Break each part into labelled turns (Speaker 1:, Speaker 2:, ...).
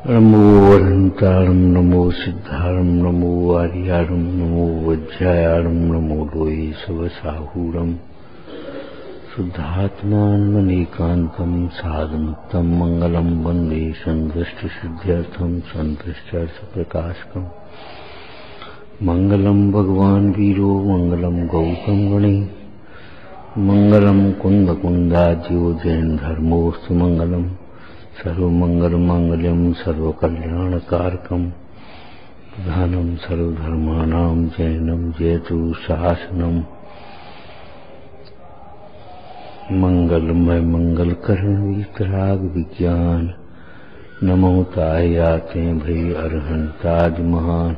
Speaker 1: नमो वरन्तारं नमो सिद्धारं नमो आर्यारं नमो वज्रायारं नमो लोये सवसाहूरं शुद्धात्मान्मनेकान्तं साधमुक्तं मंगलं वन्दे सन्दृष्टसिद्ध्यर्थं सन्दृष्टार्थप्रकाशकम् मंगलं भगवान् वीरो मंगलं गौतम गणे मंगलं कुन्दकुन्दाज्यो जैन धर्मोऽस्तु मंगलम् सर्वमंगलमांगल्यं सर्वकल्याणकारकं प्रधानं सर्वधर्माणां जैनं जयतु शासनम् मंगलमय मंगलकरण वितराग विज्ञान नमो तायाते भई अर्हन्ताज महान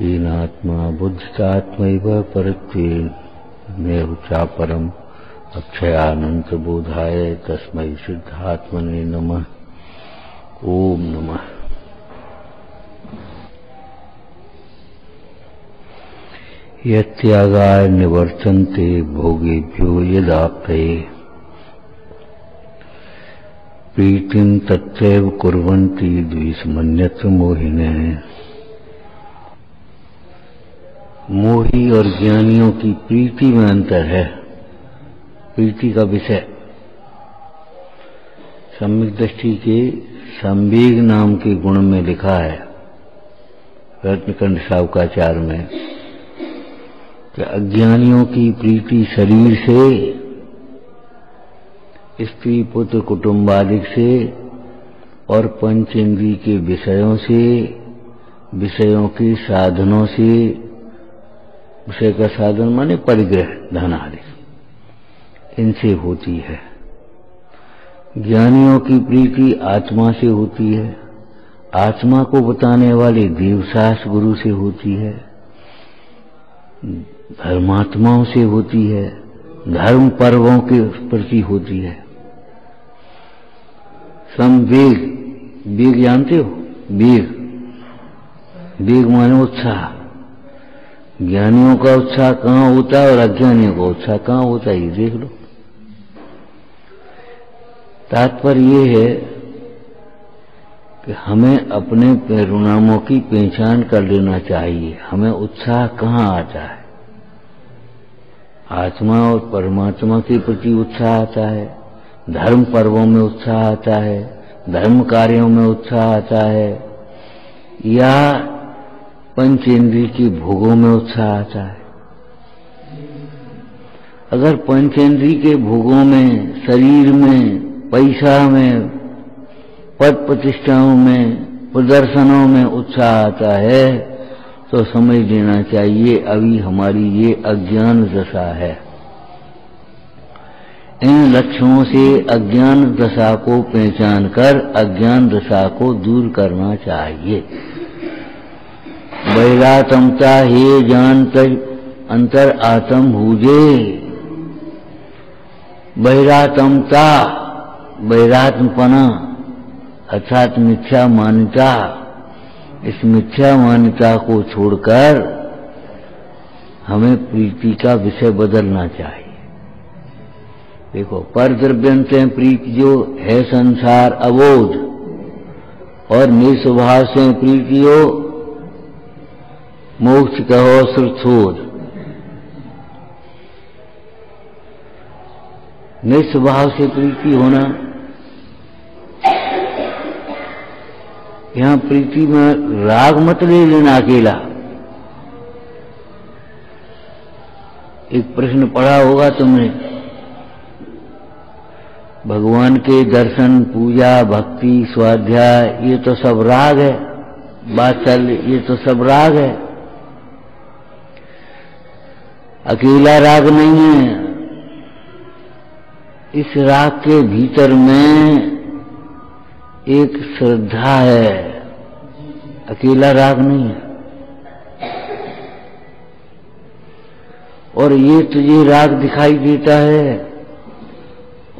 Speaker 1: हीनात्मा बुद्धितात्मैव परत्वेनैव चापरम् अक्षयानंत बोधाय तस्मै सिद्धात्मने नमः। ओम नमः। यत्यागाय निवर्तन्ते भोगेभ्यो यदाप्तये प्रीतिं तत्रैव कुर्वन्ति द्वेषमन्यत्र मोहिनः। मोही और ज्ञानियों की प्रीति में अंतर है। प्रीति का विषय सम्यक दृष्टि के संवेग नाम के गुण में लिखा है रत्नकंठ शावकाचार्य में कि अज्ञानियों की प्रीति शरीर से, स्त्री पुत्र कुटुंबादिक से और पंचेंद्रिय के विषयों से, विषयों के साधनों से, विषय का साधन माने परिग्रह धन आदि, इनसे होती है। ज्ञानियों की प्रीति आत्मा से होती है, आत्मा को बताने वाले देवशास्त्र गुरु से होती है, धर्मात्माओं से होती है, धर्म पर्वों के प्रति होती है। संवेग, वेग जानते हो? वेग, वेग माने उत्साह। ज्ञानियों का उत्साह कहाँ होता है और अज्ञानियों का उत्साह कहाँ होता है, ये देख लो। तात्पर्य ये है कि हमें अपने परिणामों की पहचान कर लेना चाहिए। हमें उत्साह कहाँ आता है? आत्मा और परमात्मा के प्रति उत्साह आता है, धर्म पर्वों में उत्साह आता है, धर्म कार्यों में उत्साह आता है, या पंचेंद्रिय के भोगों में उत्साह आता है। अगर पंचेंद्रिय के भोगों में, शरीर में, पैसा में, पद प्रतिष्ठाओं में, प्रदर्शनों में उत्साह आता है तो समझ लेना चाहिए अभी हमारी ये अज्ञान दशा है। इन लक्षणों से अज्ञान दशा को पहचान कर अज्ञान दशा को दूर करना चाहिए। बैरातमता हे जानत अंतर आत्म भूजे। बैरातमता, बैरात्मपना अर्थात मिथ्या मान्यता, इस मिथ्या मान्यता को छोड़कर हमें प्रीति का विषय बदलना चाहिए। देखो, पर द्रव्यंत प्रीति जो है संसार अबोध, और निस्वभाव से प्रीति हो मोक्ष कहो श्रुतोध। निस्वभाव से प्रीति होना, यहां प्रीति में राग मत ले लेना अकेला। एक प्रश्न पढ़ा होगा तुमने, भगवान के दर्शन, पूजा, भक्ति, स्वाध्याय, ये तो सब राग है। बात चल, ये तो सब राग है, अकेला राग नहीं है। इस राग के भीतर में एक श्रद्धा है, अकेला राग नहीं है। और ये तुझे राग दिखाई देता है,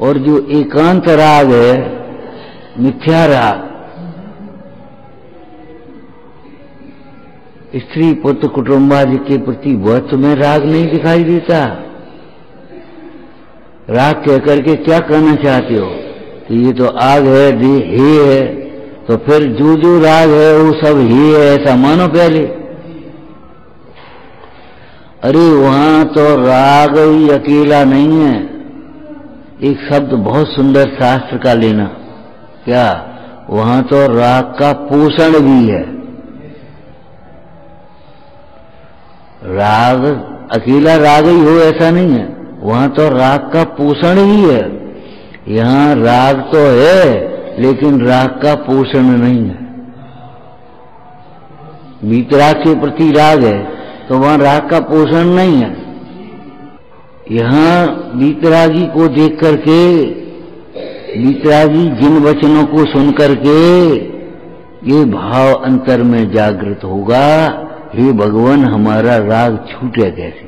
Speaker 1: और जो एकांत राग है, मिथ्या राग, स्त्री पुत्र कुटुंबादि के प्रति वह तुम्हें राग नहीं दिखाई देता। राग कह करके क्या कहना चाहते हो कि ये तो आग है, हे है, तो फिर जो राग है वो सब ही है ऐसा मानो पहले। अरे वहां तो राग ही अकेला नहीं है, एक शब्द बहुत सुंदर शास्त्र का लेना, क्या वहां तो राग का पोषण भी है। राग अकेला राग ही हो ऐसा नहीं है, वहां तो राग का पोषण ही है। यहां राग तो है लेकिन राग का पोषण नहीं है। वीतराग के प्रति राग है तो वहां राग का पोषण नहीं है। यहां वीतरागी को देख करके, वीतरागी जिन वचनों को सुन करके ये भाव अंतर में जागृत होगा, हे भगवान हमारा राग छूटे कैसे।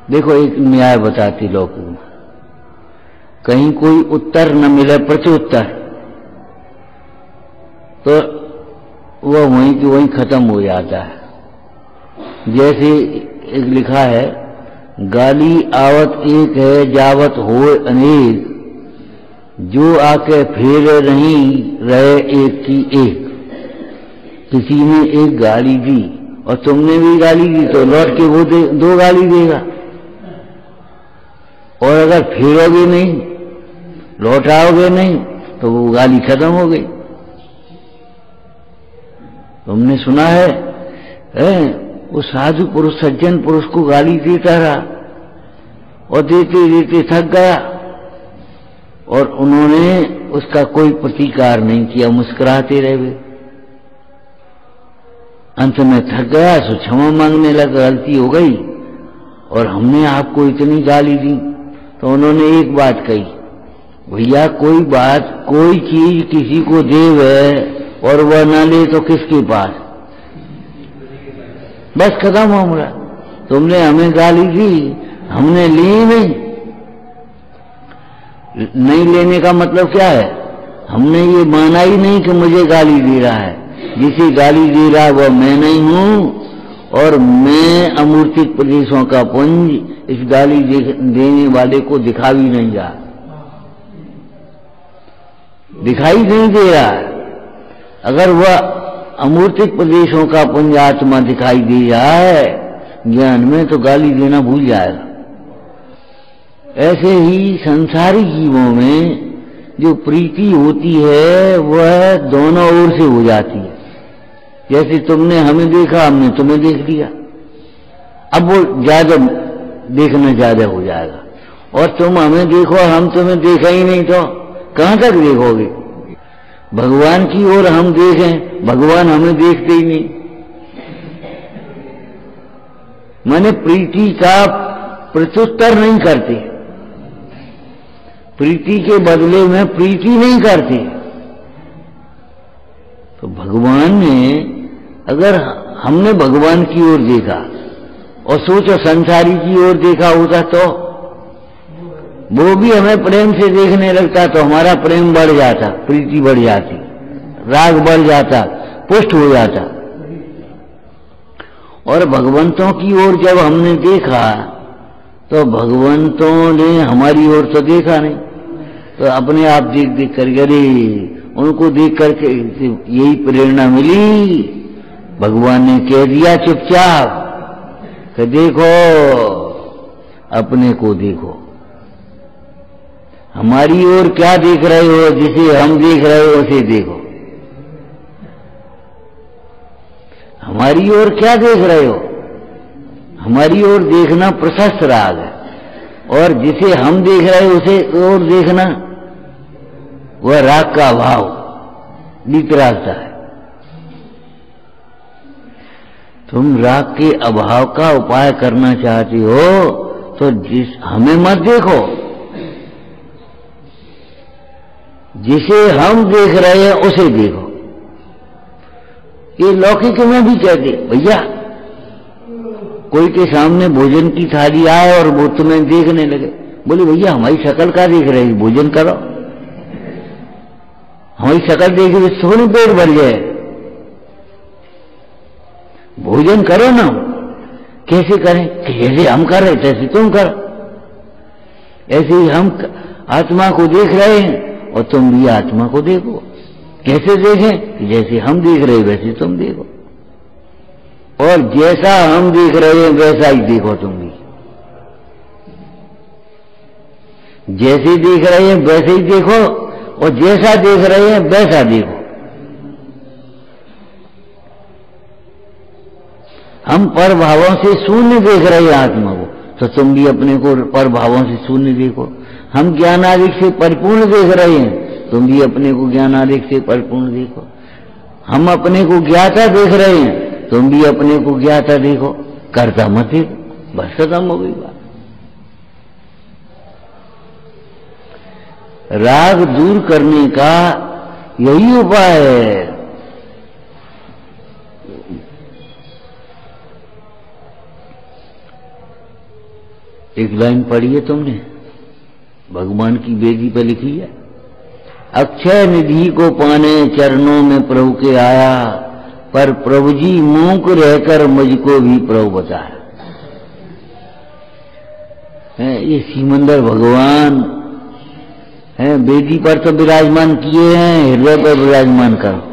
Speaker 1: देखो एक न्याय बताती लौकिक में, कहीं कोई उत्तर न मिले प्रत्युत्तर तो वह वहीं की वहीं खत्म हो जाता है। जैसे एक लिखा है, गाली आवत एक है जावत होए अनेक, जो आके फेर नहीं रहे एक की एक। किसी ने एक गाली दी और तुमने भी गाली दी तो लौट के वो दो गाली देगा, और अगर फेरोगे नहीं, लौटाओगे नहीं, तो वो गाली खत्म हो गई। तुमने सुना है वो साधु पुरुष सज्जन पुरुष को गाली देता रहा और देते देते थक गया, और उन्होंने उसका कोई प्रतिकार नहीं किया, मुस्कुराते रहे। अंत में थक गया तो क्षमा मांगने लगा, गलती हो गई और हमने आपको इतनी गाली दी। तो उन्होंने एक बात कही, भैया कोई बात कोई चीज किसी को देवे और वह न ले तो किसके पास, बस खत्म मामला। तुमने हमें गाली दी, हमने ली नहीं। नहीं लेने का मतलब क्या है, हमने ये माना ही नहीं कि मुझे गाली दे रहा है। जिसे गाली दे रहा है वह मैं नहीं हूं, और मैं अमूर्तिक प्रदेशों का पुंज इस गाली देने वाले को दिखा भी नहीं जा, दिखाई नहीं दे रहा है। अगर वह अमूर्तिक प्रदेशों का पुंज आत्मा दिखाई दे जाए ज्ञान में तो गाली देना भूल जाएगा। ऐसे ही संसारी जीवों में जो प्रीति होती है वह दोनों ओर से हो जाती है। जैसे तुमने हमें देखा, हमने तुम्हें देख लिया, अब वो ज्यादा देखना ज्यादा हो जाएगा। और तुम हमें देखो, हम तुम्हें देखा ही नहीं तो कहां तक देखोगे। भगवान की ओर हम देखें, भगवान हमें देखते ही नहीं। माने प्रीति का प्रत्युत्तर नहीं करते, प्रीति के बदले में प्रीति नहीं करते। तो भगवान ने, अगर हमने भगवान की ओर देखा और सोचो संसारी की ओर देखा होता तो वो भी हमें प्रेम से देखने लगता तो हमारा प्रेम बढ़ जाता, प्रीति बढ़ जाती, राग बढ़ जाता, पुष्ट हो जाता। और भगवंतों की ओर जब हमने देखा तो भगवंतों ने हमारी ओर तो देखा नहीं, तो अपने आप देख देख कर अरे उनको देख करके यही प्रेरणा मिली। भगवान ने कह दिया चुपचाप कि देखो अपने को देखो, हमारी ओर क्या देख रहे हो, जिसे हम देख रहे हो उसे देखो। हमारी ओर क्या देख रहे हो, हमारी ओर देखना प्रशस्त राग है, और जिसे हम देख रहे हो उसे ओर देखना वह राग का अभाव, वितरागता है। तुम राग के अभाव का उपाय करना चाहते हो तो हमें मत देखो, जिसे हम देख रहे हैं उसे देखो। ये लौकिक में भी कहते, भैया कोई के सामने भोजन की थाली आए और वो तुम्हें देखने लगे, बोले भैया हमारी शक्ल का देख रहे हैं, भोजन करो। हमारी शक्ल देखे तो थोड़ी पेट भर जाए, भोजन करो ना। कैसे करें, जैसे हम कर रहे तैसे तुम करो। ऐसे ही हम आत्मा को देख रहे हैं और तुम भी आत्मा को देखो। कैसे देखें? जैसे हम देख रहे वैसे तुम देखो, और जैसा हम देख रहे हैं वैसा ही देखो तुम भी। जैसे देख रहे हैं वैसे ही देखो, और जैसा देख रहे हैं वैसा देखो। हम पर भावों से शून्य देख रहे हैं आत्मा को, तो तुम भी अपने को पर भावों से शून्य देखो। हम ज्ञानादिक से परिपूर्ण देख रहे हैं, तुम भी अपने को ज्ञानादिक से परिपूर्ण देखो। हम अपने को ज्ञाता देख रहे हैं, तुम भी अपने को ज्ञाता देखो। कर्ता मत देखो, बस खत्म हो गई बात। राग दूर करने का यही उपाय है। एक लाइन पढ़ी है तुमने, भगवान की बेदी पर लिखी है, अक्षय निधि को पाने चरणों में प्रभु के आया, पर प्रभु जी मूक रहकर मुझको भी प्रभु बताया। ये सिमंदर भगवान है, बेदी पर तो विराजमान किए हैं, हृदय पर विराजमान करो।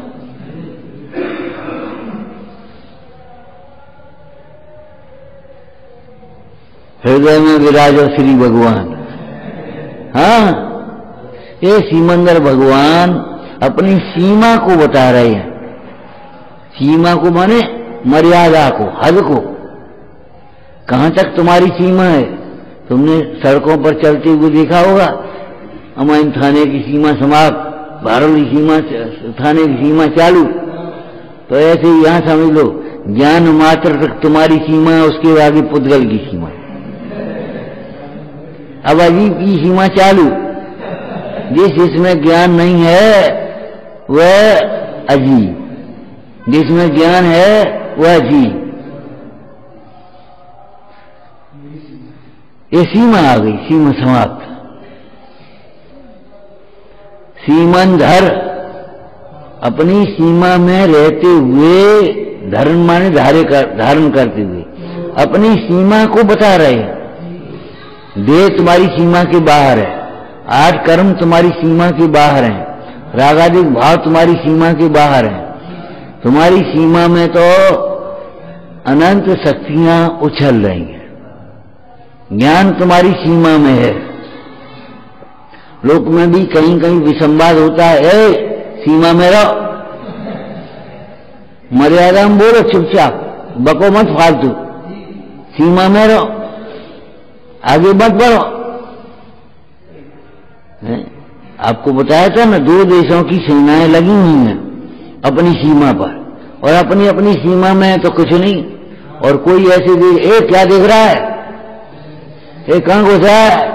Speaker 1: हृदय में विराजो श्री भगवान। हाँ, ये सिमंदर भगवान अपनी सीमा को बता रहे हैं। सीमा को माने मर्यादा को, हद को। कहां तक तुम्हारी सीमा है? तुमने सड़कों पर चलते हुए देखा होगा, अमाइन थाने की सीमा समाप्त, भारत की सीमा, थाने की सीमा चालू। तो ऐसे ही यहां समझ लो, ज्ञान मात्र तक तुम्हारी सीमा है, उसके आगे पुद्गल की सीमा। अब अजीब की सीमा चालू। जिसमें ज्ञान नहीं है वह अजीब, जिसमें ज्ञान है वह अजीब। ये सीमा आ गई, सीमा समाप्त। सीमंधर अपनी सीमा में रहते हुए, धर्म माने धारण करते हुए अपनी सीमा को बता रहे हैं। देह तुम्हारी सीमा के बाहर है, 8 कर्म तुम्हारी सीमा के बाहर हैं, रागादिक भाव तुम्हारी सीमा के बाहर हैं। तुम्हारी सीमा में तो अनंत शक्तियां उछल रही हैं। ज्ञान तुम्हारी सीमा में है। लोक में भी कहीं कहीं विसंवाद होता है, सीमा में रहो, मर्यादा में बोलो, चुपचाप बको मत फालतू, सीमा में रहो, आगे मत बढ़ो। आपको बताया था ना, 2 देशों की सेनाएं लगी हुई हैं अपनी सीमा पर, और अपनी अपनी सीमा में तो कुछ नहीं। और कोई ऐसे क्या देख रहा है, कहां घुसा है?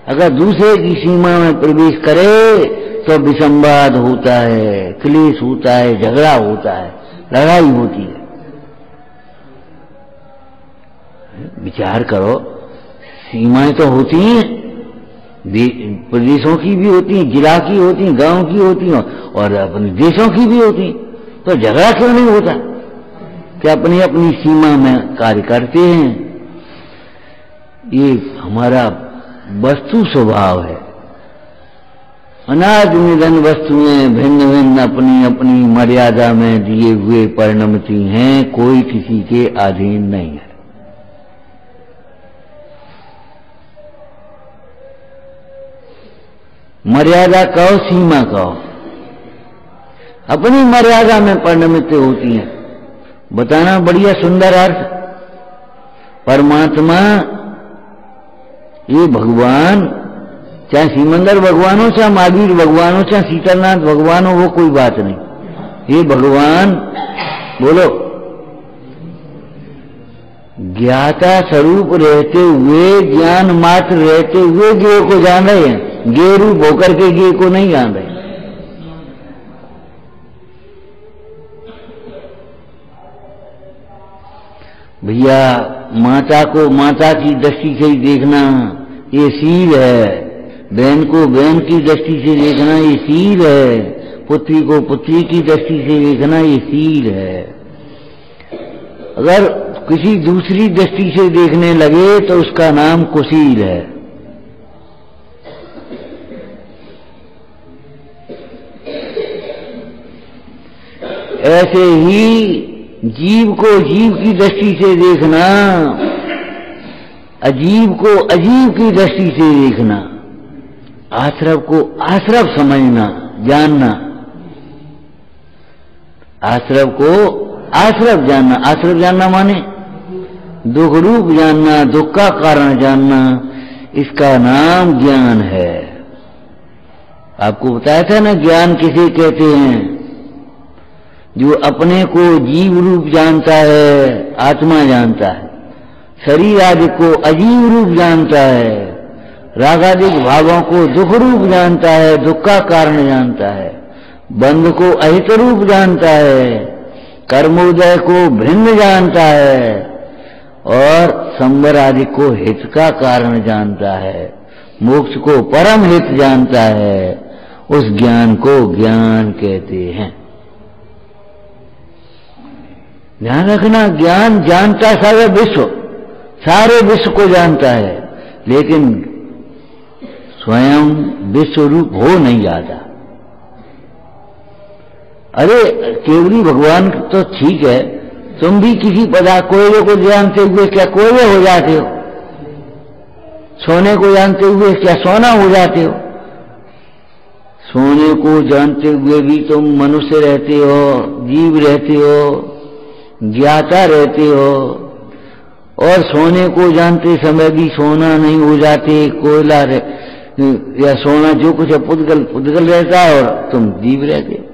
Speaker 1: अगर दूसरे की सीमा में प्रवेश करे तो विसंवाद होता है, क्लेश होता है, झगड़ा होता है, लड़ाई होती है। विचार करो, सीमाएं तो होती हैं, प्रदेशों की भी होती हैं, जिला की होती हैं, गांव की होती हैं, और अपने देशों की भी होती हैं। तो झगड़ा क्यों नहीं होता कि अपनी अपनी सीमा में कार्य करते हैं? ये हमारा वस्तु स्वभाव है। अनादि निधन वस्तुएं भिन्न भिन्न अपनी अपनी मर्यादा में दिए हुए परिणमती हैं, कोई किसी के अधीन नहीं है। मर्यादा कहो, सीमा कहो, अपनी मर्यादा में परिणमित होती हैं। बताना बढ़िया सुंदर अर्थ। परमात्मा, ये भगवान, चाहे सिमंदर भगवान हो, चाहे महावीर भगवान हो, चाहे सीतानाथ भगवान हो, वो कोई बात नहीं। ये भगवान, बोलो, ज्ञाता स्वरूप रहते हुए, ज्ञान मात्र रहते हुए ज्ञेय को जान रहे हैं। ज्ञेय रूप होकर के ज्ञेय को नहीं जान रहे। भैया, माता को माता की दृष्टि से ही देखना ये शील है, बहन को बहन की दृष्टि से देखना ये शील है, पुत्री को पुत्री की दृष्टि से देखना ये शील है। अगर किसी दूसरी दृष्टि से देखने लगे तो उसका नाम कुशील है। ऐसे ही जीव को जीव की दृष्टि से देखना, अजीब को अजीब की दृष्टि से देखना, आश्रव को आश्रव समझना, जानना, आश्रव को आश्रव जानना। आश्रव जानना माने दुख रूप जानना, दुख का कारण जानना, इसका नाम ज्ञान है। आपको बताया था ना ज्ञान किसे कहते हैं? जो अपने को जीव रूप जानता है, आत्मा जानता है, शरीर आदि को अजीव रूप जानता है, रागादिक भावों को दुख रूप जानता है, दुख का कारण जानता है, बंध को अहित रूप जानता है, कर्मोदय को भिन्न जानता है और संवर आदि को हित का कारण जानता है, मोक्ष को परम हित जानता है। उस ज्ञान को ज्ञान कहते हैं। ध्यान रखना, ज्ञान जानता सारा विश्व, सारे विश्व को जानता है, लेकिन स्वयं विश्व रूप हो नहीं जाता। अरे केवली भगवान तो ठीक है, तुम भी किसी पदार्थ कोयले को जानते हुए क्या कोयले हो जाते हो? सोने को जानते हुए क्या सोना हो जाते हो? सोने को जानते हुए भी तुम मनुष्य रहते हो, जीव रहते हो, ज्ञाता रहते हो, और सोने को जानते समय भी सोना नहीं हो जाते, कोयला या सोना जो कुछ है पुद्गल पुद्गल रहता है और तुम जीव रहते हो।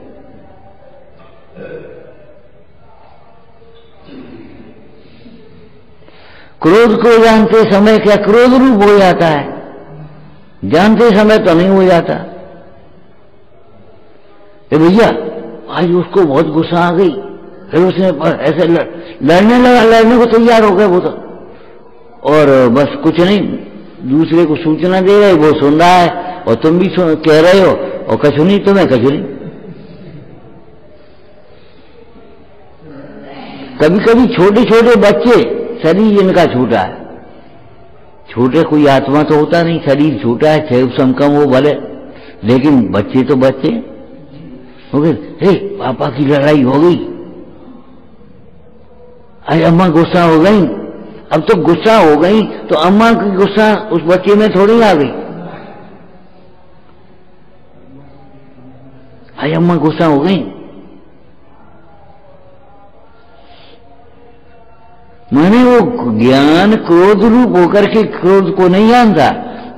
Speaker 1: क्रोध को जानते समय क्या क्रोध रूप हो जाता है? जानते समय तो नहीं हो जाता। भैया आज उसको बहुत गुस्सा आ गई, फिर उसने ऐसे लड़ने लगा, लड़ने को तैयार हो गया वो तो, और बस कुछ नहीं, दूसरे को सूचना दे रहे, वो सुन रहा है और तुम भी कह रहे हो, और कछु नहीं, तुम्हें कछु नहीं। कभी कभी छोटे छोटे बच्चे, शरीर इनका छोटा है, छोटे कोई आत्मा तो होता नहीं, शरीर छोटा है, क्षय समकम हो भले, लेकिन बच्चे तो बच्चे हो गए। हे पापा की लड़ाई हो गई, अरे अम्मा गुस्सा हो गई। अब तो गुस्सा हो गई तो अम्मा की गुस्सा उस बच्चे में थोड़ी आ गई। अरे अम्मा गुस्सा हो गई, माने वो ज्ञान क्रोध रूप होकर के क्रोध को नहीं जानता।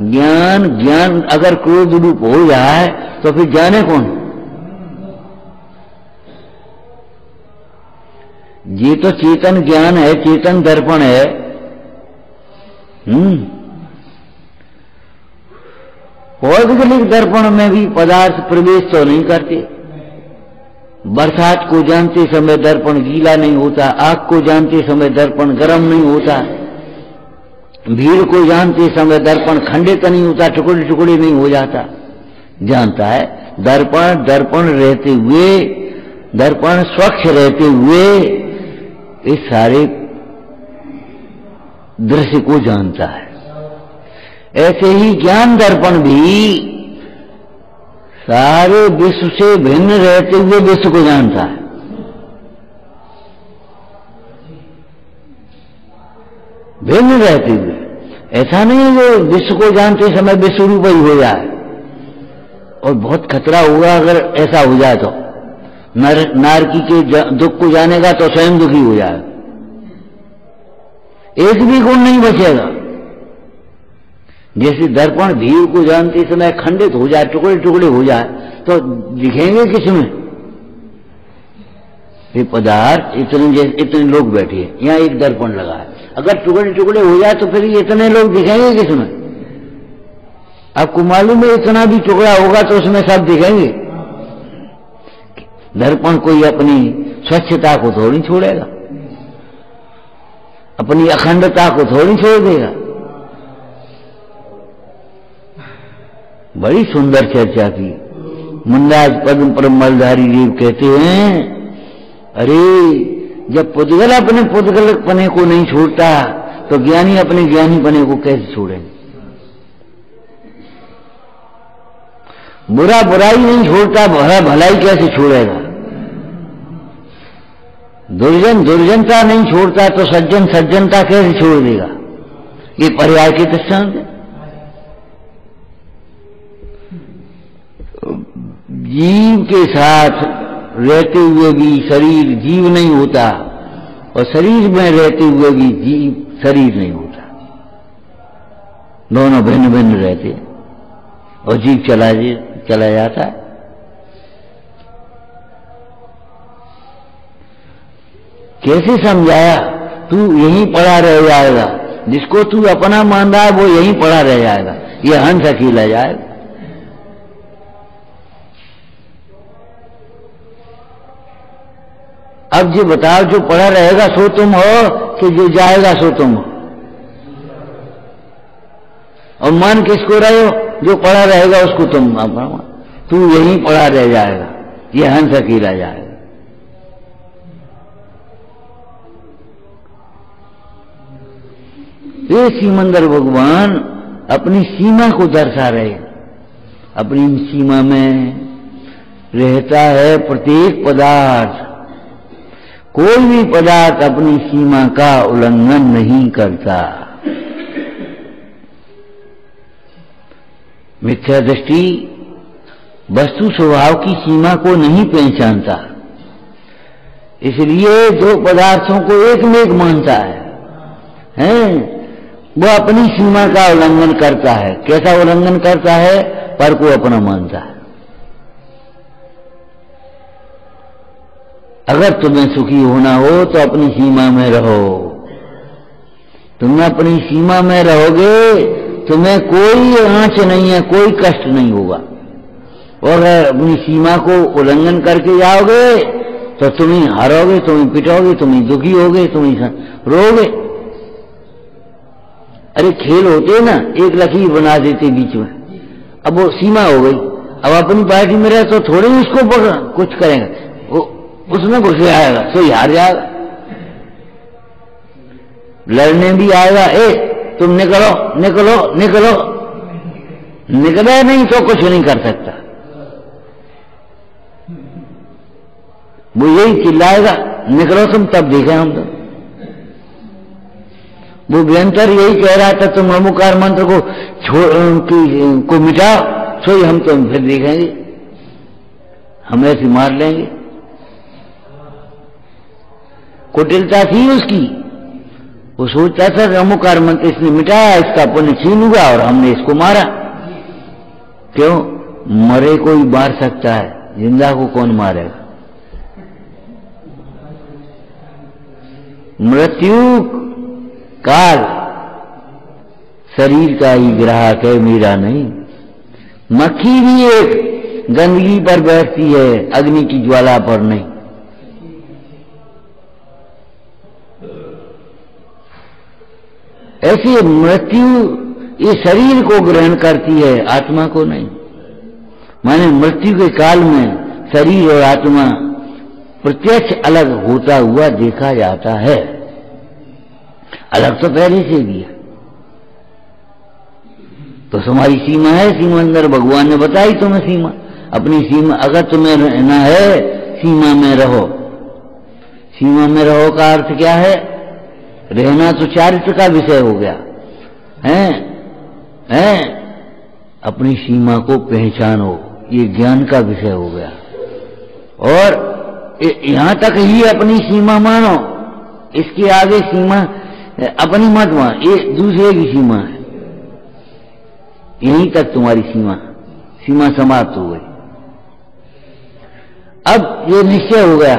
Speaker 1: ज्ञान अगर क्रोध रूप हो जाए तो फिर जाने कौन? ये तो चेतन ज्ञान है, चेतन दर्पण है। पौद्गलिक दर्पण में भी पदार्थ प्रवेश तो नहीं करते। बरसात को जानते समय दर्पण गीला नहीं होता, आग को जानते समय दर्पण गर्म नहीं होता, भीड़ को जानते समय दर्पण खंडित नहीं होता, टुकड़े टुकड़े नहीं हो जाता। जानता है दर्पण रहते हुए, दर्पण स्वच्छ रहते हुए इस सारे दृश्य को जानता है। ऐसे ही ज्ञान दर्पण भी सारे विश्व से भिन्न रहते हुए विश्व को जानता है। भिन्न रहते हुए, ऐसा नहीं है जो विश्व को जानते समय विश्व रूप ही हो जाए, और बहुत खतरा होगा अगर ऐसा हो जाए तो। नारकी के दुख को जानेगा तो स्वयं दुखी हो जाएगा, एक भी गुण नहीं बचेगा। जैसे दर्पण भीड़ को जानते समय खंडित हो जाए, टुकड़े टुकड़े हो जाए, तो दिखेंगे किसमें? ये पदार्थ इतने लोग बैठे हैं, यहाँ एक दर्पण लगा है, अगर टुकड़े टुकड़े हो जाए तो फिर इतने लोग दिखेंगे किसमें? आपको मालूम है इतना भी टुकड़ा होगा तो उसमें सब दिखेंगे। दर्पण कोई अपनी स्वच्छता को थोड़ी छोड़ेगा, अपनी अखंडता को थोड़ी छोड़ देगा। बड़ी सुंदर चर्चा की। मुंडाज पद्म परम मलधारी देव कहते हैं, अरे जब पुद्गल अपने पुद्गल पने को नहीं छोड़ता तो ज्ञानी अपने ज्ञानी पने को कैसे छोड़ेंगे? बुरा बुराई नहीं छोड़ता, भला भलाई कैसे छोड़ेगा? दुर्जन दुर्जनता नहीं छोड़ता तो सज्जन सज्जनता कैसे छोड़ देगा? ये पर्याय के दृष्टांत है। जीव के साथ रहते हुए भी शरीर जीव नहीं होता और शरीर में रहते हुए भी जीव शरीर नहीं होता। दोनों भिन्न भिन्न रहते और जीव चला जाता है। कैसे समझाया? तू यहीं पड़ा रह जाएगा, जिसको तू अपना मान रहा है वो यहीं पड़ा रह जाएगा, ये हंस अकेला जाएगा। अब जो बताओ, जो पड़ा रहेगा सो तुम हो कि जो जाएगा सो तुम हो? और मान किसको रहे हो? जो पड़ा रहेगा उसको तुम अपना, तू यहीं पड़ा रह जाएगा, ये हंस अकेला जाएगा। ये सीमंदर भगवान अपनी सीमा को दर्शा रहे। अपनी सीमा में रहता है प्रत्येक पदार्थ। कोई भी पदार्थ अपनी सीमा का उल्लंघन नहीं करता। मिथ्या दृष्टि वस्तु स्वभाव की सीमा को नहीं पहचानता, इसलिए दो पदार्थों को एक में एक मानता है? वो अपनी सीमा का उल्लंघन करता है। कैसा उल्लंघन करता है? पर को अपना मानता है। अगर तुम्हें सुखी होना हो तो अपनी सीमा में रहो। तुम अपनी सीमा में रहोगे, तुम्हें कोई आंच नहीं है, कोई कष्ट नहीं होगा। और अगर अपनी सीमा को उल्लंघन करके जाओगे तो तुम ही हारोगे, तुम ही पिटोगे, तुम ही दुखी होगे, तुम ही रोगे। अरे खेल होते ना, एक लकीर बना देते बीच में, अब वो सीमा हो गई। अब अपनी पार्टी में रहे तो थोड़े ही उसको कुछ करेंगे, वो उसमें घुस आएगा तो हार जाएगा। लड़ने भी आएगा, तुम निकलो निकलो निकलो, निकले नहीं तो कुछ नहीं कर सकता। वो यही चिल्लाएगा, निकलो तुम, तब देखें हम तो। वो निरंतर यही कह रहा था, तुम नमोकार मंत्र को मिटाओ, सो हम तो फिर देखेंगे, हम ऐसे मार लेंगे। कुटिलता थी उसकी। वो सोचता था नमोकार मंत्र इसने मिटाया, इसका पुण्य छीन हुआ और हमने इसको मारा। क्यों? मरे कोई मार सकता है, जिंदा को कौन मारेगा? मृत्यु काल शरीर का ही ग्राहक है, मेरा नहीं। मक्खी भी एक गंदगी पर बैठती है, अग्नि की ज्वाला पर नहीं। ऐसी मृत्यु ये शरीर को ग्रहण करती है, आत्मा को नहीं। माने मृत्यु के काल में शरीर और आत्मा प्रत्यक्ष अलग होता हुआ देखा जाता है। अलग तो पहले से भी है। तो तुम्हारी सीमा है, सीमा अंदर भगवान ने बताई तुम्हें सीमा। अपनी सीमा, अगर तुम्हें रहना है सीमा में रहो। सीमा में रहो का अर्थ क्या है? रहना तो चारित्र का विषय हो गया है? अपनी सीमा को पहचानो, ये ज्ञान का विषय हो गया। और यहां तक ही अपनी सीमा मानो, इसके आगे सीमा अपनी मत मान, ये दूसरे की सीमा है। यहीं तक तुम्हारी सीमा समाप्त हो गई। अब ये निश्चय हो गया,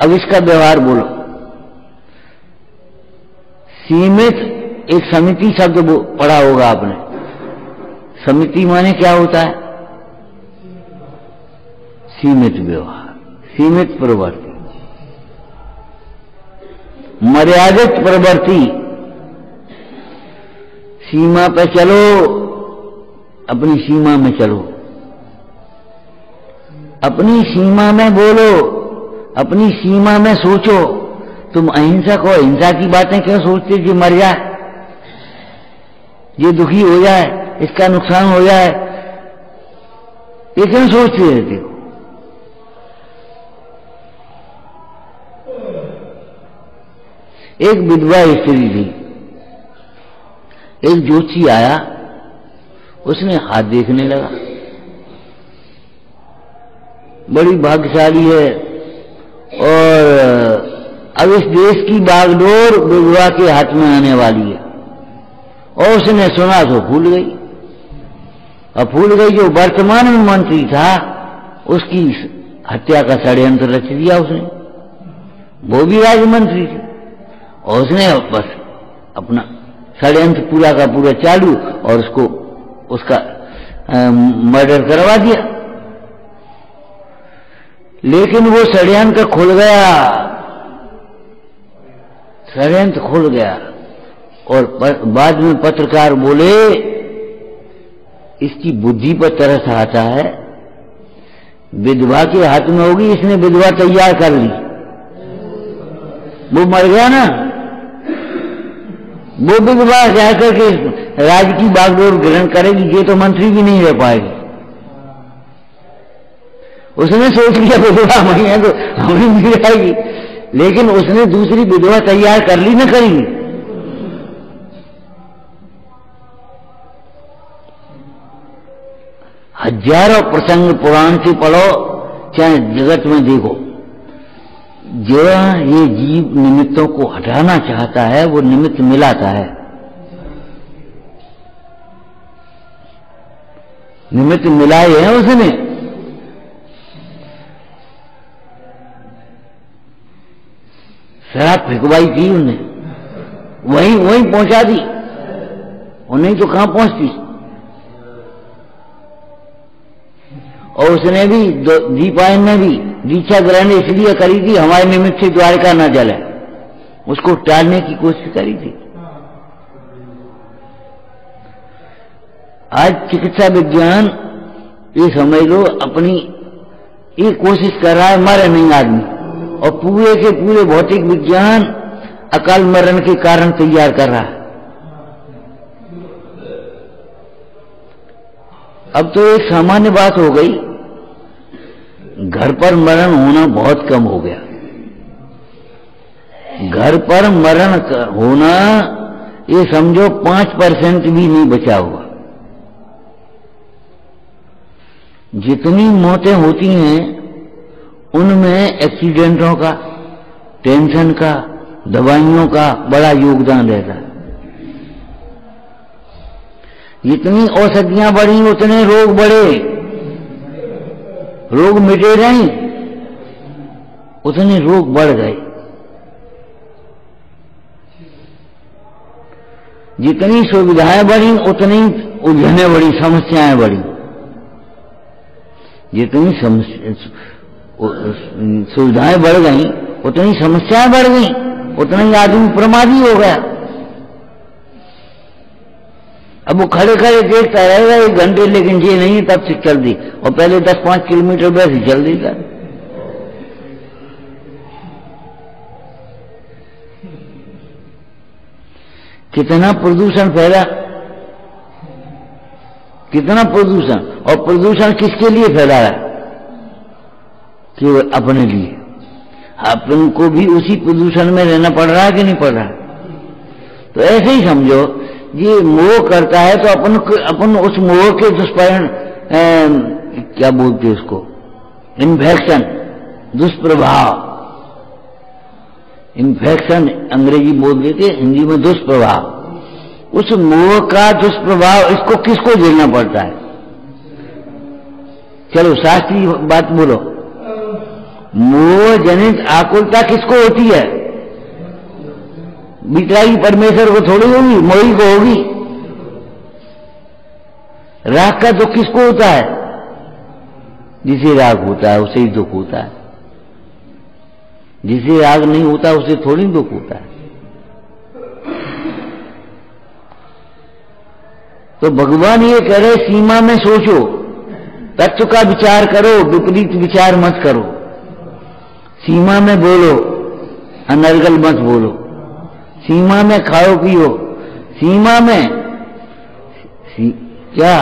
Speaker 1: अब इसका व्यवहार बोलो। सीमित, एक समिति शब्द पढ़ा होगा आपने। समिति माने क्या होता है? सीमित व्यवहार, सीमित प्रवृत्ति, मर्यादित प्रवृत्ति। सीमा पे चलो, अपनी सीमा में चलो, अपनी सीमा में बोलो, अपनी सीमा में सोचो। तुम अहिंसक हो, हिंसा की बातें क्यों सोचते? कि मर जाए, ये दुखी हो जाए, इसका नुकसान हो जाए, ये क्यों सोचते रहते हो? एक विधवा स्त्री थी, एक ज्योतिषी आया, उसने हाथ देखने लगा, बड़ी भाग्यशाली है और अब इस देश की बागडोर विधवा के हाथ में आने वाली है। और उसने सुना तो भूल गई, और भूल गई जो वर्तमान में मंत्री था उसकी हत्या का षड्यंत्र रच दिया उसने, वो भी राजमंत्री थे, और उसने बस अपना षड्यंत्र पूरा का पूरा चालू और उसको उसका मर्डर करवा दिया। लेकिन वो षड्यंत्र खुल गया, षड्यंत्र खुल गया, और बाद में पत्रकार बोले इसकी बुद्धि पर तरस आता है, विधवा के हाथ में होगी, इसने विधवा तैयार कर ली, वो मर गया ना, वो विधवा जाकर के राज्य की बागडोर ग्रहण करेगी, ये तो मंत्री भी नहीं रह पाएगी। उसने सोच लिया विधवा वही है तो हमें मिल जाएगी, लेकिन उसने दूसरी विधवा तैयार कर ली, न करी। हजारों प्रसंग पुराण से पढ़ो चाहे जगत में देखो, जो ये जीव निमित्तों को हटाना चाहता है वो निमित्त मिलाता है, निमित्त मिलाए हैं उसने। शराब फेंकवाई थी उन्हें, वहीं वहीं पहुंचा दी, और नहीं तो कहां पहुंचती। और उसने भी दीपायन ने भी दीक्षा ग्रहण इसलिए करी थी हमारे निमित्त से द्वारका न जले, उसको टालने की कोशिश करी थी। आज चिकित्सा विज्ञान ये समझ लो अपनी ये कोशिश कर रहा है मरे नहीं आदमी, और पूरे के पूरे भौतिक विज्ञान अकाल मरण के कारण तैयार कर रहा है। अब तो एक सामान्य बात हो गई, घर पर मरण होना बहुत कम हो गया। घर पर मरण होना ये समझो 5% भी नहीं बचा हुआ। जितनी मौतें होती हैं उनमें एक्सीडेंटों का, टेंशन का, दवाइयों का बड़ा योगदान रहता है। जितनी औषधियां बढ़ी उतने रोग बढ़े, रोग मिटे नहीं उतने रोग बढ़ गए। जितनी सुविधाएं बढ़ी उतनी उलझनें बढ़ी, समस्याएं बढ़ी। जितनी सुविधाएं बढ़ गई उतनी समस्याएं बढ़ गई, उतना ही आदमी प्रमादी हो गया। अब वो खड़े खड़े देखता रहेगा 1 घंटे, लेकिन ये नहीं तब से चल दी, और पहले 10-5 किलोमीटर बस ही चल देता। कितना प्रदूषण फैला, कितना प्रदूषण, और प्रदूषण किसके लिए फैला है? केवल अपने लिए। अपन को भी उसी प्रदूषण में रहना पड़ रहा है कि नहीं पड़ रहा है? तो ऐसे ही समझो, ये मोह करता है तो अपन उस मोह के दुष्परिणाम, क्या बोलते हैं उसको, इन्फेक्शन, दुष्प्रभाव। इन्फेक्शन अंग्रेजी बोल देते, हिंदी में दुष्प्रभाव। उस मोह का दुष्प्रभाव इसको किसको झेलना पड़ता है? चलो शास्त्रीय बात बोलो, मोह जनित आकुलता किसको होती है? बिटराई परमेश्वर को थोड़ी होगी, मोही को होगी। राग का दुख किसको होता है? जिसे राग होता है उसे ही दुख होता है, जिसे राग नहीं होता उसे थोड़ी दुख होता है। तो भगवान ये कह रहे सीमा में सोचो, तत्व का विचार करो, विपरीत विचार मत करो। सीमा में बोलो, अनर्गल मत बोलो। सीमा में खाओ पियो, सीमा में क्या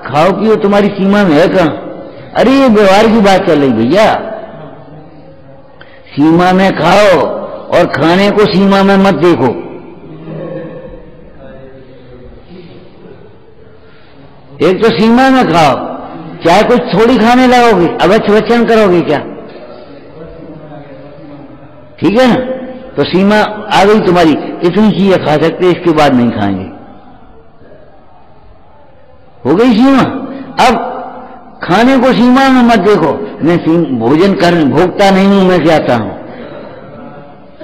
Speaker 1: खाओ पियो तुम्हारी सीमा में है कहां? अरे ये व्यवहार की बात चल रही भैया। सीमा में खाओ और खाने को सीमा में मत देखो। एक तो सीमा में खाओ, चाहे कुछ थोड़ी खाने लगोगे, अवश्य वचन करोगे क्या? ठीक है ना? तो सीमा आ गई तुम्हारी, इतनी चीजें खा सकते, इसके बाद नहीं खाएंगे, हो गई सीमा। अब खाने को सीमा में मत देखो। मैं भोजन कर भोगता नहीं हूं, मैं ज्ञाता हूं,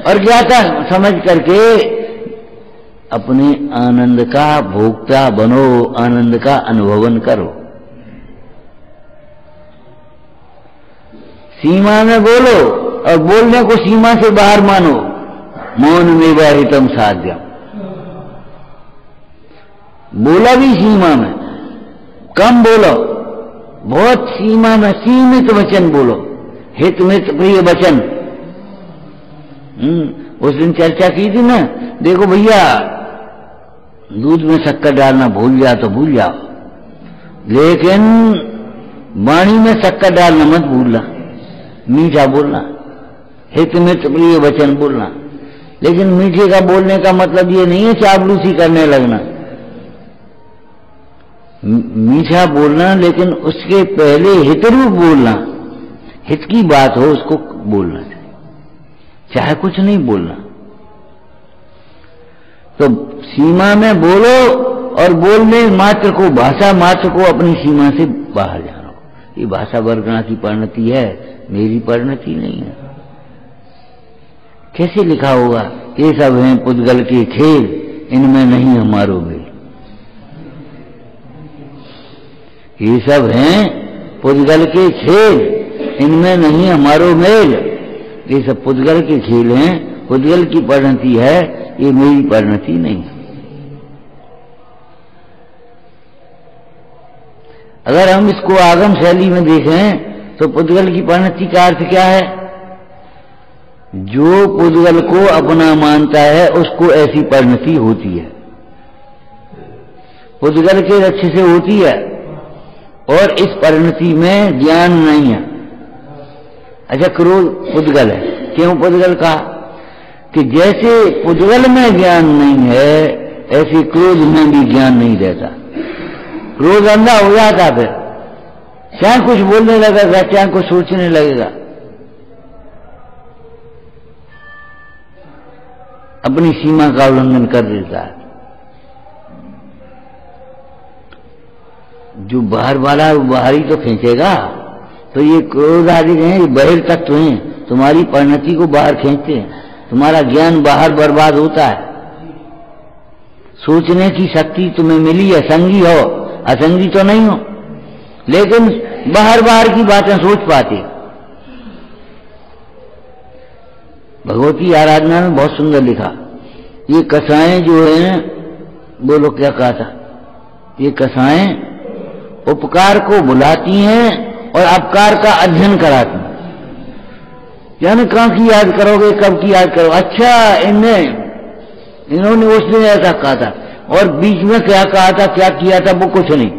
Speaker 1: और ज्ञाता समझ करके अपने आनंद का भोक्ता बनो, आनंद का अनुभवन करो। सीमा में बोलो, और बोलने को सीमा से बाहर मानो। मौन में हितम साध्यम, बोला भी सीमा में, कम बोलो, बहुत सीमा में सीमित वचन बोलो, हित मित प्रिय वचन। उस दिन चर्चा की थी ना, देखो भैया दूध में शक्कर डालना भूल जा तो भूल जाओ, लेकिन वाणी में शक्कर डालना मत भूलना, मीठा बोलना, हित मित प्रिय वचन बोलना। लेकिन मीठे का बोलने का मतलब ये नहीं है चापलूसी करने लगना, मीठा बोलना, लेकिन उसके पहले हितरूप बोलना, हित की बात हो उसको बोलना चाहिए, चाहे कुछ नहीं बोलना। तो सीमा में बोलो, और बोलने मात्र को, भाषा मात्र को अपनी सीमा से बाहर जानो। ये भाषा वर्गणा की परिणति है, मेरी परिणति नहीं है। कैसे लिखा होगा? ये सब हैं पुद्गल के खेल, इनमें नहीं हमारो मेल। ये सब हैं पुद्गल के खेल, इनमें नहीं हमारो मेल। ये सब पुद्गल के खेल हैं, पुद्गल की परिणति है, ये मेरी परिणति नहीं है। अगर हम इसको आगम शैली में देखें तो पुद्गल की परिणति का अर्थ क्या है? जो पुद्गल को अपना मानता है उसको ऐसी परिणति होती है, पुद्गल के लक्ष्य से होती है, और इस परिणति में ज्ञान नहीं है। अच्छा, क्रोध पुद्गल है, क्यों पुद्गल कहा? कि जैसे पुद्गल में ज्ञान नहीं है, ऐसे क्रोध में भी ज्ञान नहीं रहता। क्रोध अंधा हो जाता, फिर चाहे कुछ बोलने लगेगा, चाहे कुछ सोचने लगेगा, अपनी सीमा का उल्लंघन कर देता है। जो बाहर वाला बाहर ही तो खींचेगा। तो ये क्रोध आदि हैं, ये बहिर तत्व हैं, तुम्हारी परिणति को बाहर खींचते हैं, तुम्हारा ज्ञान बाहर बर्बाद होता है। सोचने की शक्ति तुम्हें मिली है, संगी हो, असंगी तो नहीं हो, लेकिन बाहर बाहर की बातें सोच पाते। भगवती आराधना में बहुत सुंदर लिखा, ये कसाएं जो हैं, बोलो क्या कहा था? ये कसाएं उपकार को बुलाती हैं और अपकार का अध्ययन कराती हैं। यानी कहाँ की याद करोगे, कब की याद करोगे? अच्छा, इन्होंने उस दिन ऐसा कहा था, और बीच में क्या कहा था, क्या किया था, वो कुछ नहीं।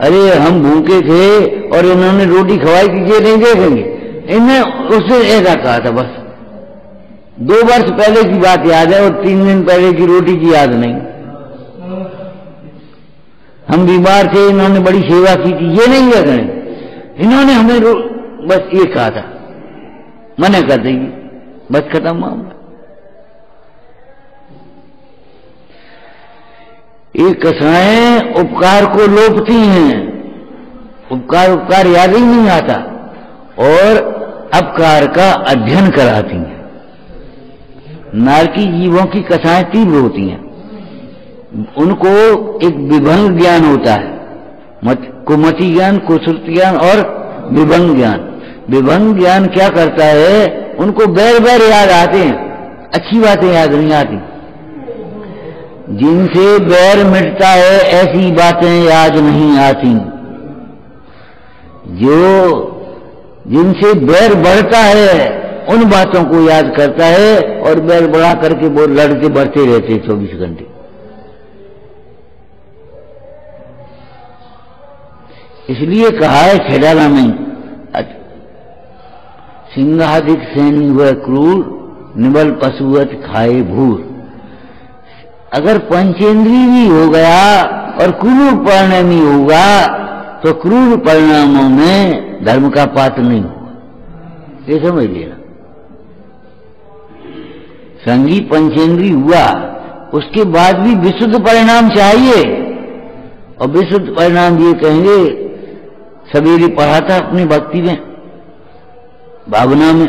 Speaker 1: अरे हम भूखे थे और इन्होंने रोटी खवाई थी, ये नहीं देखेंगे। इन्हें उसने ऐसा कहा था, बस 2 वर्ष पहले की बात याद है, और 3 दिन पहले की रोटी की याद नहीं। हम बीमार थे, इन्होंने बड़ी सेवा की थी, ये नहीं रखने। इन्होंने हमें बस ये कहा था, मना कर देगी, बस खत्म मामला। ये कसाएं उपकार को लोपती हैं, उपकार याद ही नहीं आता, और अपकार का अध्ययन कराती हैं। नारकी जीवों की कसाएं तीव्र होती हैं, उनको एक विभंग ज्ञान होता है, कुमति ज्ञान, कुश्रुति ज्ञान और विभंग ज्ञान। विभंग ज्ञान क्या करता है? उनको बैर बैर याद आते हैं, अच्छी बातें याद नहीं आती। जिनसे बैर मिटता है ऐसी बातें याद नहीं आती। जिनसे बैर बढ़ता है उन बातों को याद करता है, और बैर बढ़ा करके वो लड़के बढ़ते रहते 24 घंटे। इसलिए कहा है खेडाला में, सिंहाधिक सैनी हुआ क्रूर, निबल पशुवत खाए भूर। अगर पंचेंद्रीय भी हो गया और क्रूर परिणामी होगा तो क्रूर परिणामों में धर्म का पात्र नहीं होगा, ये समझ लेना। संगी पंचेंद्रीय हुआ, उसके बाद भी विशुद्ध परिणाम चाहिए, और विशुद्ध परिणाम ये कहेंगे, सवेरे पढ़ा था अपनी भक्ति में, भावना में,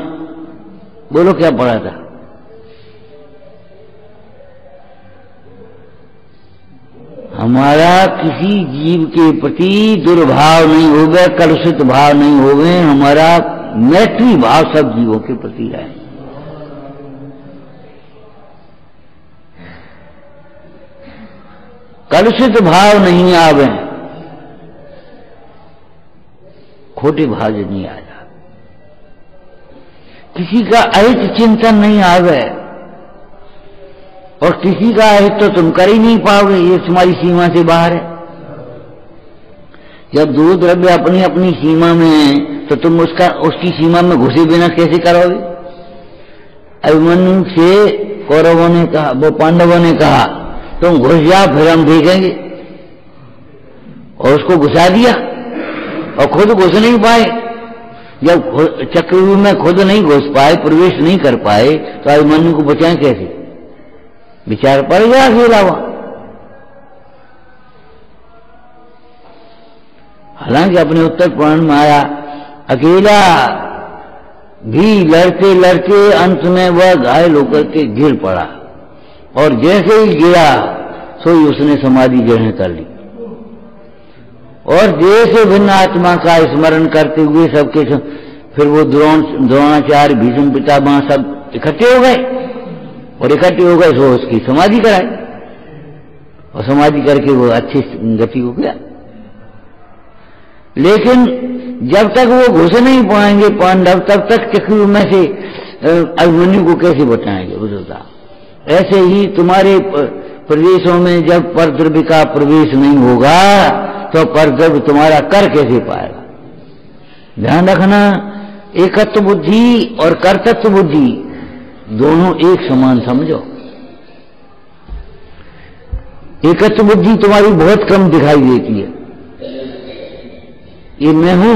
Speaker 1: बोलो क्या पढ़ा था? हमारा किसी जीव के प्रति दुर्भाव नहीं होवे, कलुषित भाव नहीं होवे, हमारा मैत्री भाव सब जीवों के प्रति है। कलुषित भाव नहीं आवे, खोटे भाव नहीं आ जा, किसी का अहित चिंतन नहीं आवे, और किसी का अहित तो तुम कर ही नहीं पाओगे, ये तुम्हारी सीमा से बाहर है। जब दो द्रव्य अपनी अपनी सीमा में है तो तुम उसकी सीमा में घुसे बिना कैसे करोगे? अभिमन्यु से कौरवों ने कहा, वो पांडवों ने कहा तुम घुस जाओ फिर हम देखेंगे, और उसको घुसा दिया और खुद घुस नहीं पाए। जब चक्रव्यूह में खुद नहीं घुस पाए, प्रवेश नहीं कर पाए, तो अभिमन्यु को बचाएं कैसे? विचार पड़ गया अकेला हुआ। हालांकि अपने उत्तर पुराण में आया, अकेला भी लड़ते लड़ते अंत में वह घायल होकर के गिर पड़ा, और जैसे ही गिरा सो ही उसने समाधि ग्रहण कर ली, और जैसे भिन्न आत्मा का स्मरण करते हुए सबके फिर वो द्रोणाचार्य, भीष्म पितामह सब इकट्ठे हो गए, और इकट्ठे हो गए सो उसकी समाधि कराई, और समाधि करके वो अच्छी गति हो गया। लेकिन जब तक वो घुस नहीं पाएंगे पांडव, तब तक चक्रव्यूह में से अभिमन्यु को कैसे बचाएंगे? बुझता ऐसे ही तुम्हारे प्रदेशों में जब परद्रव्य का प्रवेश नहीं होगा तो परद्रव्य तुम्हारा कर कैसे पाएगा? ध्यान रखना, एकत्व बुद्धि और कर्तृत्व बुद्धि दोनों एक समान समझो। एकत्व बुद्धि तुम्हारी बहुत कम दिखाई देती है, ये मैं हूं,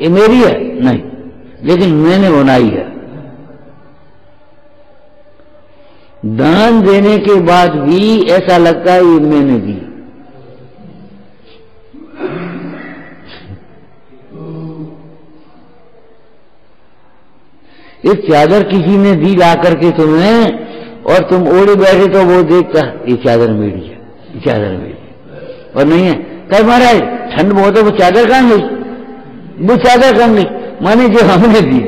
Speaker 1: ये मेरी है, नहीं, लेकिन मैंने बनाई है। दान देने के बाद भी ऐसा लगता है ये मैंने दी। एक चादर किसी ने दी ला करके तुम्हें, और तुम ओढ़े बैठे तो वो देखता ये चादर मेरी है, ये चादर मेरी है, और नहीं है। कल महाराज ठंड बहुत है, वो चादर कहां गई? वो चादर कहां गई? माने जो हमने दी।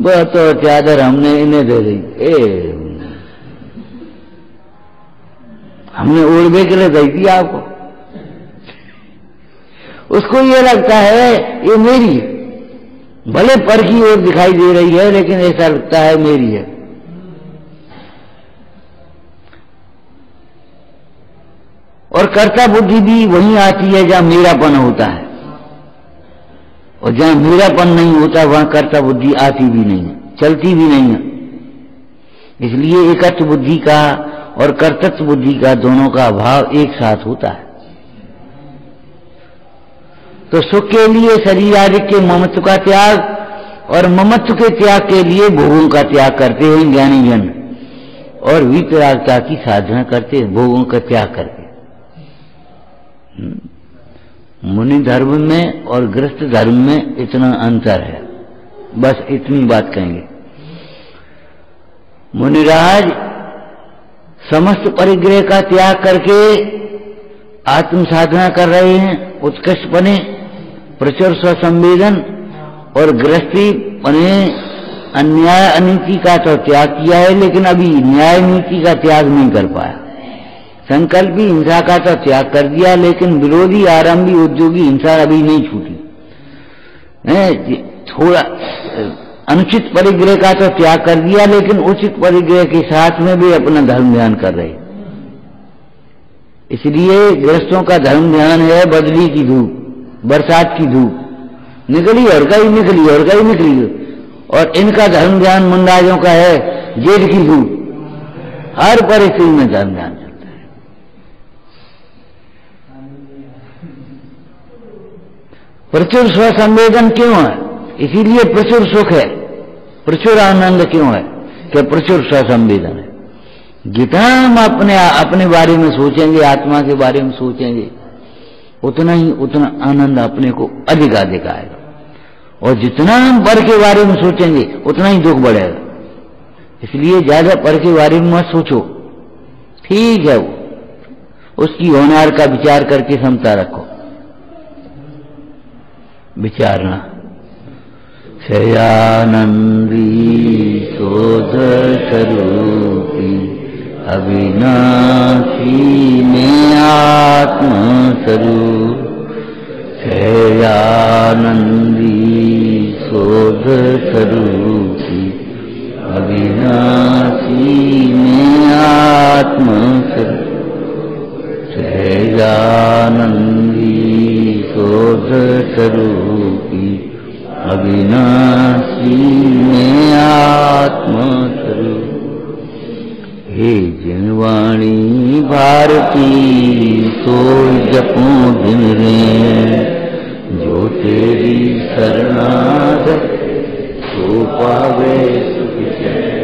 Speaker 1: वो तो चादर हमने इन्हें दे दी, हमने ओढ़ने के लिए दे दी आपको। उसको ये लगता है ये मेरी है, भले पर की ओर दिखाई दे रही है, लेकिन ऐसा लगता है मेरी है। और कर्ता बुद्धि भी वहीं आती है जहां मेरापन होता है, और जहां मेरापन नहीं होता वहां कर्ता बुद्धि आती भी नहीं है, चलती भी नहीं है। इसलिए एकत्व बुद्धि का और कर्तृत्व बुद्धि का दोनों का अभाव एक साथ होता है। तो सुख के लिए शरीर आदि के ममत्व का त्याग, और ममत्व के त्याग के लिए भोगों का त्याग करते हैं ज्ञानी जन, और वितरागता की साधना करते हैं भोगों का त्याग करके। मुनि धर्म में और गृहस्थ धर्म में इतना अंतर है, बस इतनी बात कहेंगे। मुनिराज समस्त परिग्रह का त्याग करके आत्म साधना कर रहे हैं, उत्कृष्ट बने, प्रचुर स्वसंवेदन, और गृहस्थी बने अन्याय अनीति का तो त्याग किया है, लेकिन अभी न्याय नीति का त्याग नहीं कर पाया। संकल्पी हिंसा का तो त्याग कर दिया, लेकिन विरोधी आरंभी उद्योगी हिंसा अभी नहीं छूटी। थोड़ा अनुचित परिग्रह का तो त्याग कर दिया, लेकिन उचित परिग्रह के साथ में भी अपना धर्म ध्यान कर रहे। इसलिए गृहस्थों का धर्म ध्यान है बदली की धूप, बरसात की धूप, निकली और गई, निकली और गई, निकली। और इनका धर्म ध्यान मुंडाइयों का है जेठ की धूप, हर परिस्थिति में धर्म ध्यान चलता है। प्रचुर स्वसंवेदन क्यों है? इसीलिए प्रचुर सुख है, प्रचुर आनंद क्यों है? कि प्रचुर स्वसंवेदन है। जितना हम अपने बारे में सोचेंगे, आत्मा के बारे में सोचेंगे, उतना आनंद अपने को अधिक आएगा। और जितना हम पर के बारे में सोचेंगे उतना ही दुख बढ़ेगा। इसलिए ज्यादा पर के बारे में मत सोचो, ठीक है, वो उसकी होनार का विचार करके क्षमता रखो। विचारना शयानंदी शोध स्वरूपी अविनाशी में आत्म स्वरूप, शयानंदी शोध स्वरूपी अविनाशी में आत्म स्वरूप, शयानंदी शोध स्वरूपी अविनाशी में आत्म स्वरूप। हे जिनवाणी भारती सोई जपूं दिन रे, जो तेरी शरणागत सो पावे सुख चैन।